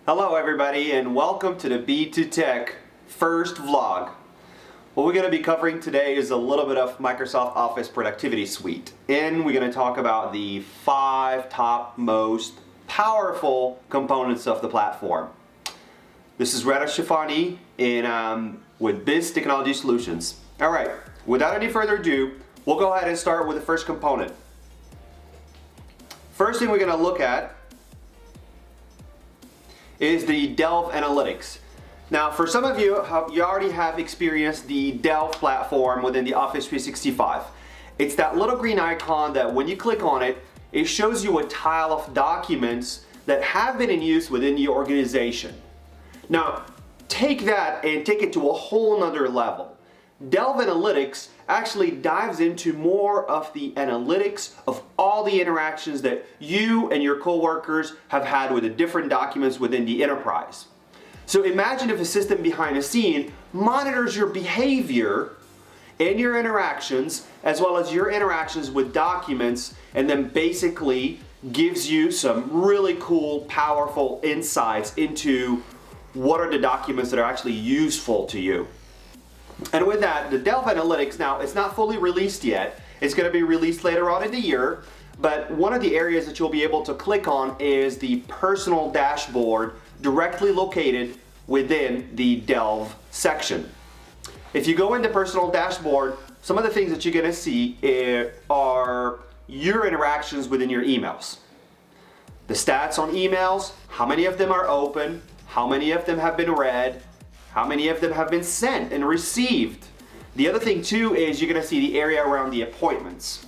Hello everybody and welcome to the B2Tech first vlog. What we're going to be covering today is a little bit of Microsoft Office Productivity Suite, and we're going to talk about the 5 top most powerful components of the platform. This is Reda Chouffani with Biz Technology Solutions. Alright, without any further ado, we'll go ahead and start with the first component. First thing we're going to look at is the Delve Analytics. Now, for some of you, you already have experienced the Delve platform within the Office 365. It's that little green icon that when you click on it, it shows you a tile of documents that have been in use within your organization. Now, take that and take it to a whole nother level. Delve Analytics actually dives into more of the analytics of all the interactions that you and your coworkers have had with the different documents within the enterprise. So imagine if a system behind the scene monitors your behavior and your interactions as well as your interactions with documents, and then basically gives you some really cool, powerful insights into what are the documents that are actually useful to you. And with that, the Delve Analytics, now it's not fully released yet. It's going to be released later on in the year, but one of the areas that you'll be able to click on is the personal dashboard directly located within the Delve section. If you go into personal dashboard, some of the things that you're going to see are your interactions within your emails. The stats on emails, how many of them are open, how many of them have been read, how many of them have been sent and received. The other thing too is you're going to see the area around the appointments.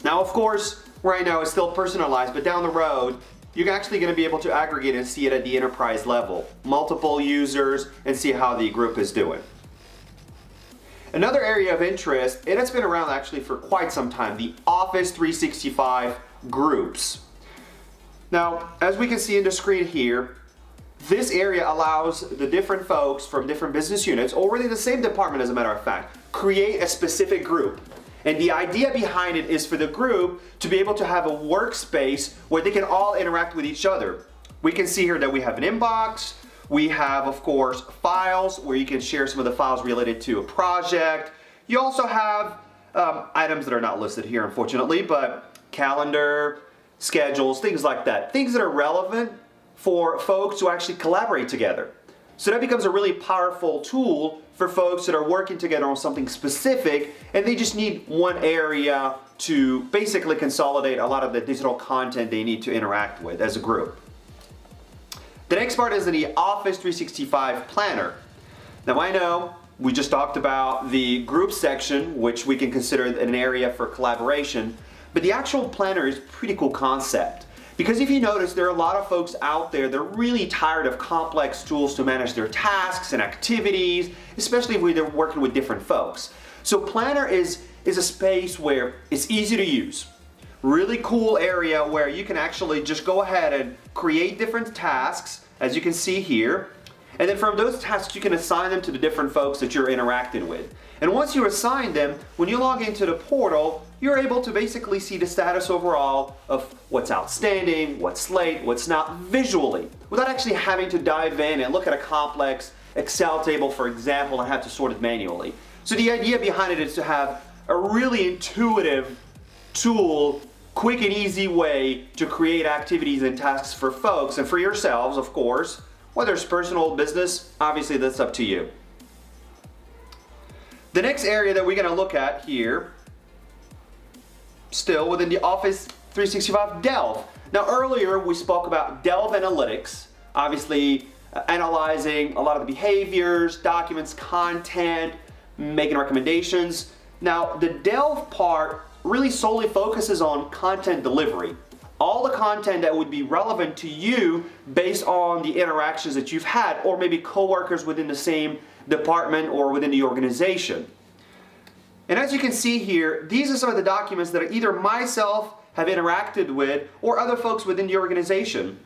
Now, of course, right now it's still personalized, but down the road, you're actually going to be able to aggregate and see it at the enterprise level, multiple users, and see how the group is doing. Another area of interest, and it's been around actually for quite some time, the Office 365 groups. Now, as we can see in the screen here, this area allows the different folks from different business units, or within the same department as a matter of fact, create a specific group. And the idea behind it is for the group to be able to have a workspace where they can all interact with each other. We can see here that we have an inbox, we have of course files where you can share some of the files related to a project. You also have items that are not listed here unfortunately, but calendar, schedules, things like that. Things that are relevant for folks to actually collaborate together. So that becomes a really powerful tool for folks that are working together on something specific and they just need one area to basically consolidate a lot of the digital content they need to interact with as a group. The next part is the Office 365 Planner. Now I know we just talked about the group section, which we can consider an area for collaboration, but the actual planner is a pretty cool concept. Because if you notice, there are a lot of folks out there that are really tired of complex tools to manage their tasks and activities, especially if they're working with different folks. So Planner is a space where it's easy to use. Really cool area where you can actually just go ahead and create different tasks, as you can see here. And then from those tasks, you can assign them to the different folks that you're interacting with. And once you assign them, when you log into the portal, you're able to basically see the status overall of what's outstanding, what's late, what's not visually, without actually having to dive in and look at a complex Excel table, for example, and have to sort it manually. So the idea behind it is to have a really intuitive tool, quick and easy way to create activities and tasks for folks and for yourselves, of course. Whether it's personal or business, obviously that's up to you. The next area that we're going to look at here, still within the Office 365 Delve. Now earlier we spoke about Delve Analytics, obviously analyzing a lot of the behaviors, documents, content, making recommendations. Now the Delve part really solely focuses on content delivery. All the content that would be relevant to you based on the interactions that you've had, or maybe coworkers within the same department or within the organization. And as you can see here, these are some of the documents that either myself have interacted with or other folks within the organization.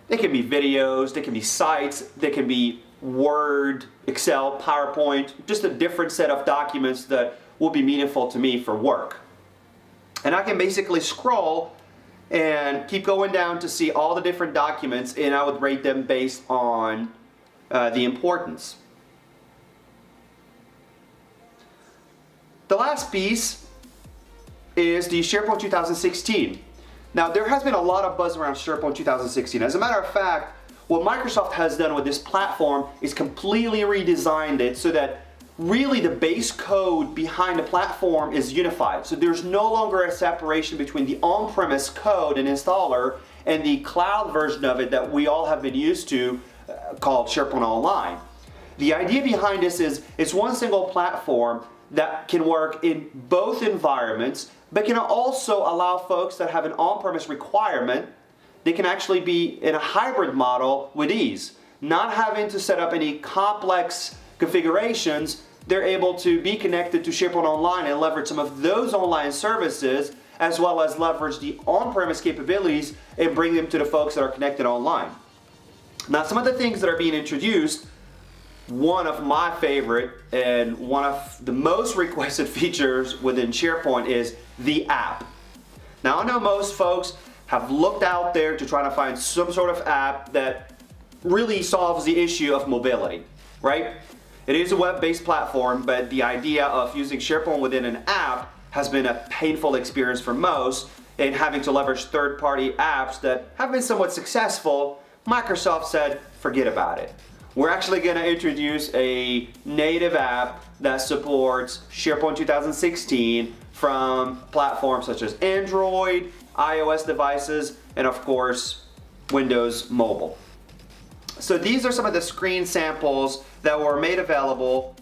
They can be videos, they can be sites, they can be Word, Excel, PowerPoint, just a different set of documents that will be meaningful to me for work. And I can basically scroll and keep going down to see all the different documents, and I would rate them based on the importance. The last piece is the SharePoint 2016. Now, there has been a lot of buzz around SharePoint 2016. As a matter of fact, what Microsoft has done with this platform is completely redesigned it so that really the base code behind the platform is unified. So there's no longer a separation between the on-premise code and installer and the cloud version of it that we all have been used to called SharePoint Online. The idea behind this is it's one single platform that can work in both environments, but can also allow folks that have an on-premise requirement, they can actually be in a hybrid model with ease. Not having to set up any complex configurations, they're able to be connected to SharePoint Online and leverage some of those online services, as well as leverage the on-premise capabilities and bring them to the folks that are connected online. Now, some of the things that are being introduced, one of my favorite and one of the most requested features within SharePoint is the app. Now, I know most folks have looked out there to try to find some sort of app that really solves the issue of mobility, right? It is a web-based platform, but the idea of using SharePoint within an app has been a painful experience for most, and having to leverage third-party apps that have been somewhat successful, Microsoft said, forget about it. We're actually going to introduce a native app that supports SharePoint 2016 from platforms such as Android, iOS devices, and of course, Windows Mobile. So these are some of the screen samples that were made available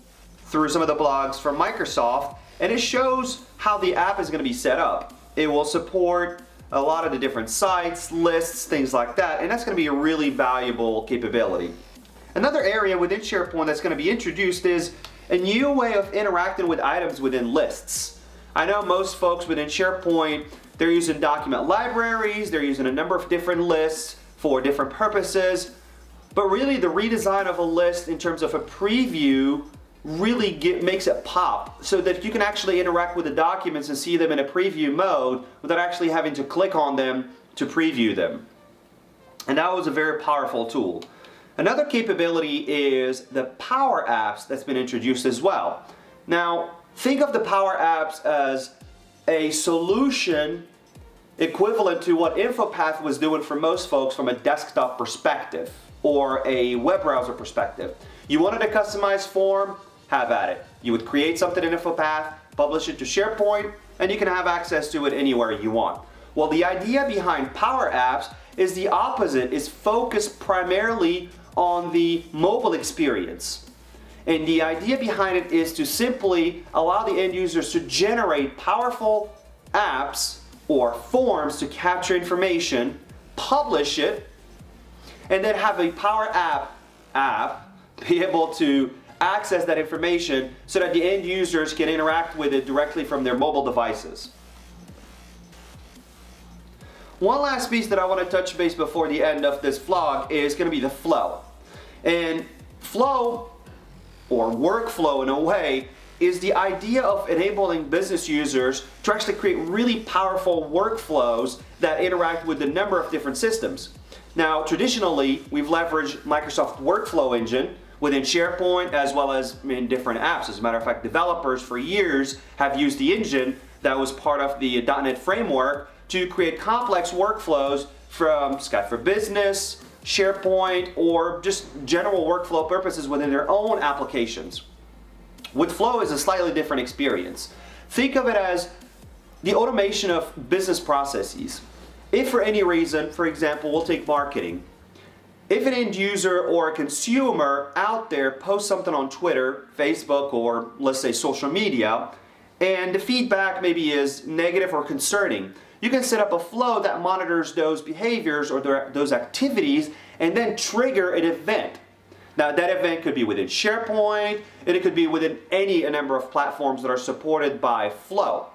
through some of the blogs from Microsoft, and it shows how the app is going to be set up. It will support a lot of the different sites, lists, things like that, and that's going to be a really valuable capability. Another area within SharePoint that's going to be introduced is a new way of interacting with items within lists. I know most folks within SharePoint, they're using document libraries, they're using a number of different lists for different purposes, but really the redesign of a list in terms of a preview really makes it pop so that you can actually interact with the documents and see them in a preview mode without actually having to click on them to preview them. And that was a very powerful tool. Another capability is the Power Apps that's been introduced as well. Now, think of the Power Apps as a solution equivalent to what InfoPath was doing for most folks from a desktop perspective or a web browser perspective. You wanted a customized form? Have at it. You would create something in InfoPath, publish it to SharePoint, and you can have access to it anywhere you want. Well, the idea behind Power Apps is the opposite, is focused primarily on the mobile experience. And the idea behind it is to simply allow the end users to generate powerful apps or forms to capture information, publish it, and then have a Power app be able to access that information so that the end users can interact with it directly from their mobile devices. One last piece that I want to touch base before the end of this vlog is going to be the flow. And flow, or workflow in a way, is the idea of enabling business users to actually create really powerful workflows that interact with a number of different systems. Now, traditionally, we've leveraged Microsoft Workflow Engine within SharePoint as well as in different apps. As a matter of fact, developers for years have used the engine that was part of the .NET framework to create complex workflows from Skype for Business, SharePoint, or just general workflow purposes within their own applications. With Flow is a slightly different experience. Think of it as the automation of business processes. If for any reason, for example, we'll take marketing. If an end user or a consumer out there posts something on Twitter, Facebook, or let's say social media, and the feedback maybe is negative or concerning, you can set up a flow that monitors those behaviors or those activities and then trigger an event. Now, that event could be within SharePoint, and it could be within a number of platforms that are supported by Flow.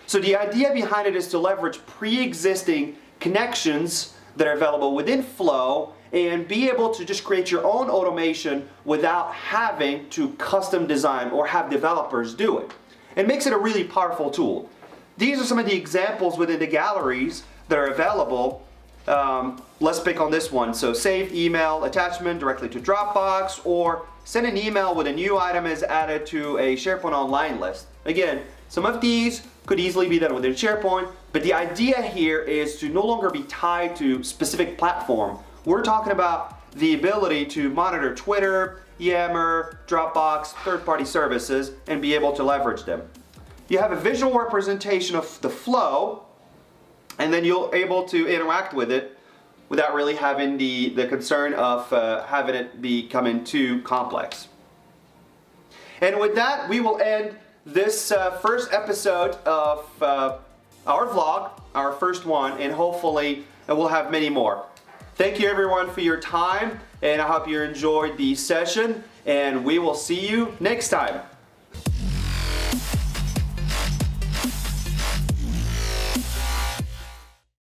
So the idea behind it is to leverage pre-existing connections that are available within Flow and be able to just create your own automation without having to custom design or have developers do it. It makes it a really powerful tool. These are some of the examples within the galleries that are available. Let's pick on this one. So save email attachment directly to Dropbox, or send an email with a new item is added to a SharePoint online list. Again, some of these could easily be done within SharePoint, but the idea here is to no longer be tied to specific platform. We're talking about the ability to monitor Twitter, Yammer, Dropbox, third-party services, and be able to leverage them. You have a visual representation of the flow, and then you're able to interact with it without really having the concern of having it becoming too complex. And with that, we will end this first episode of our vlog, our first one, and hopefully we'll have many more. Thank you everyone for your time, and I hope you enjoyed the session, and we will see you next time.